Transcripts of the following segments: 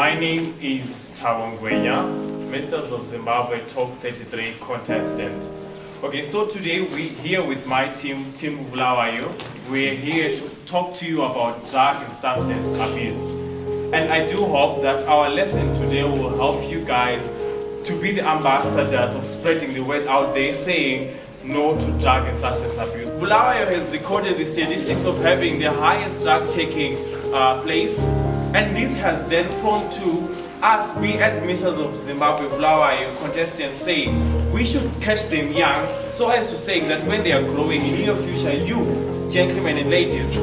My name is Tawongwenya, Masters of Zimbabwe Top 33 contestant. Okay, so today we're here with my team, Team Bulawayo. We're here to talk to you about drug and substance abuse. And I do hope that our lesson today will help you guys to be the ambassadors of spreading the word out there saying no to drug and substance abuse. Bulawayo has recorded the statistics of having the highest drug taking place, and this has then prompted to us, we as Masters of Zimbabwe Bulawayo contestants, saying we should catch them young, so as to say that when they are growing in your future, you gentlemen and ladies,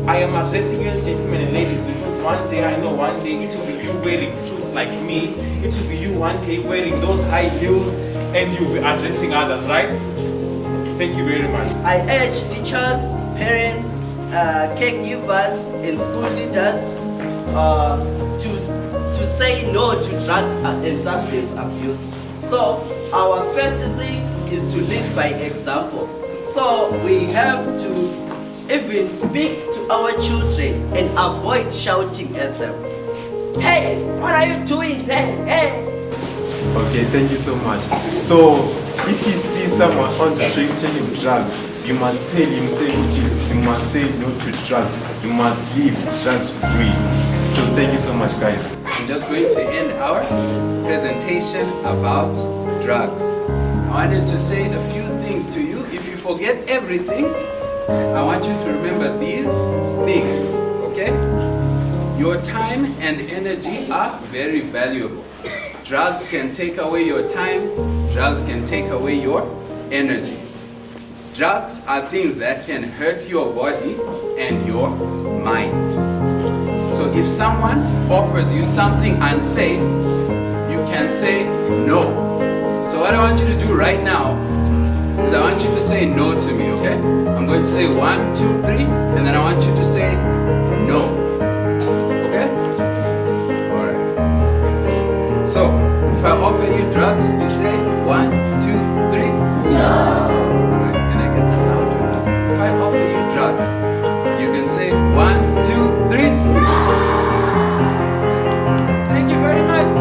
I am addressing you as gentlemen and ladies because one day, I know one day it will be you wearing suits like me, it will be you one day wearing those high heels, and you'll be addressing others, right? Thank you very much. I urge teachers, parents, caregivers and school leaders to say no to drugs and substance abuse. So our first thing is to lead by example. So we have to even speak to our children and avoid shouting at them. Hey, what are you doing there? Hey. Okay, thank you so much. So if you see someone on the street taking drugs, you must tell him, you must say no to drugs. You must leave drugs free. So thank you so much, guys. I'm just going to end our presentation about drugs. I wanted to say a few things to you. If you forget everything, I want you to remember these things, okay? Your time and energy are very valuable. Drugs can take away your time, drugs can take away your energy. Drugs are things that can hurt your body and your mind. So if someone offers you something unsafe, you can say no. So what I want you to do right now is I want you to say no to me, okay? I'm going to say 1, 2, 3, and then I want you to say no. Okay? Alright. So, if I offer you drugs, you say 1, 2, 3. No. Alright, can I get that louder? If I offer you drugs, you can say 1, 2, 3. No. Thank you very much.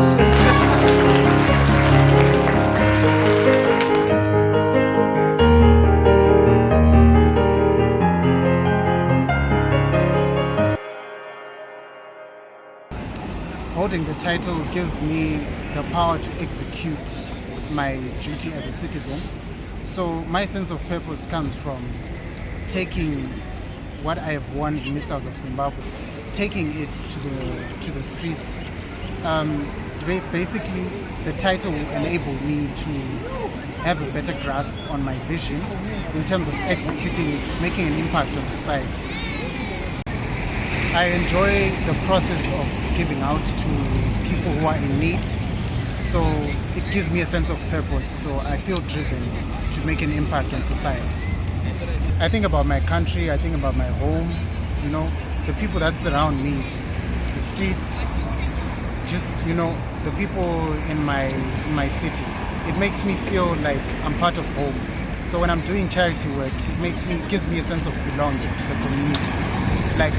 Holding the title gives me the power to execute my duty as a citizen. So my sense of purpose comes from taking what I have won in Masters of Zimbabwe, taking it to the streets. Basically, the title will enable me to have a better grasp on my vision in terms of executing it, making an impact on society. I enjoy the process of giving out to people who are in need, so it gives me a sense of purpose, so I feel driven to make an impact on society. I think about my country, I think about my home, you know, the people that surround me, the streets, just, you know, the people in my city. It makes me feel like I'm part of home. So when I'm doing charity work, it gives me a sense of belonging to the community. Like,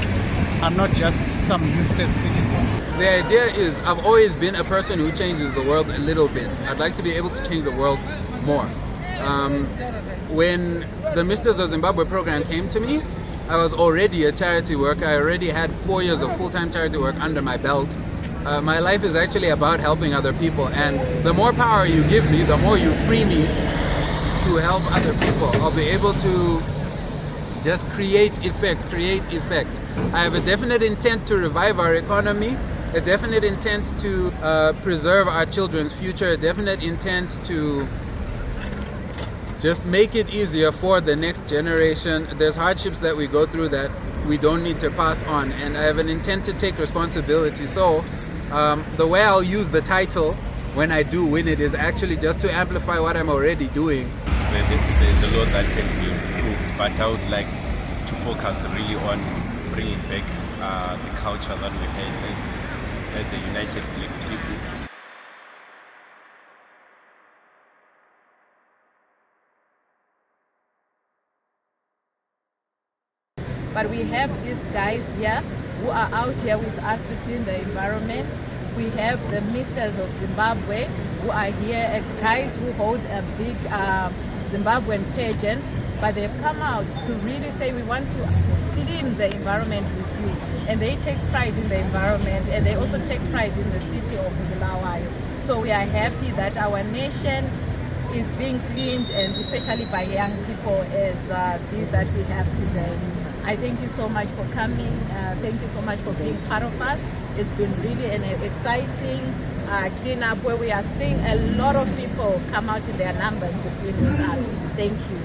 I'm not just some useless citizen. The idea is, I've always been a person who changes the world a little bit. I'd like to be able to change the world more. When the Masters of Zimbabwe program came to me, I was already a charity worker. I already had 4 years of full-time charity work under my belt. My life is actually about helping other people, and the more power you give me, the more you free me to help other people. I'll be able to just create effect. I have a definite intent to revive our economy, a definite intent to preserve our children's future, a definite intent to just make it easier for the next generation. There's hardships that we go through that we don't need to pass on, and I have an intent to take responsibility. So the way I'll use the title when I do win it is actually just to amplify what I'm already doing. There's a lot that can be improved, but I would like to focus really on bringing back the culture that we had as a united black people. But we have these guys here who are out here with us to clean the environment. we have the Misters of Zimbabwe who are here, guys who hold a big Zimbabwean pageant, but they've come out to really say we want to clean the environment with you. And they take pride in the environment, and they also take pride in the city of Bulawayo. So we are happy that our nation is being cleaned, and especially by young people as these that we have today. I thank you so much for coming. Thank you so much for being part of us. It's been really an exciting cleanup where we are seeing a lot of people come out in their numbers to clean with us. Thank you.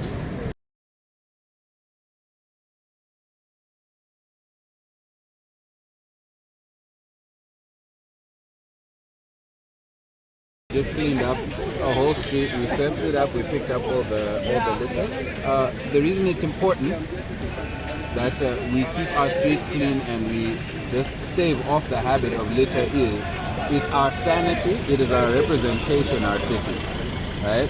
Just cleaned up a whole street. We swept it up. We picked up all the litter. The reason it's important that we keep our streets clean and we just stave off the habit of litter is it's our sanity. It is our representation, our city, right?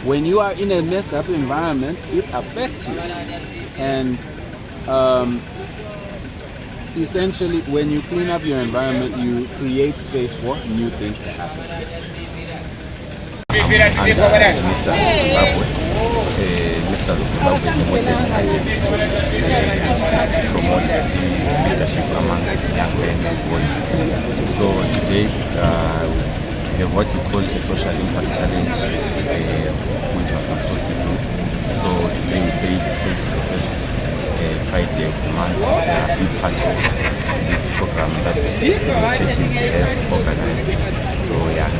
When you are in a messed up environment, it affects you, and essentially, when you clean up your environment, you create space for new things to happen. And Mr. Zimbabwe. Mr. Zimbabwe is a modeling agency which seeks to promote leadership amongst young men and boys. So today we have what we call a social impact challenge, which we are supposed to do. So today we say this is the first Friday of the month, be part of this program that the churches have organized. So yeah.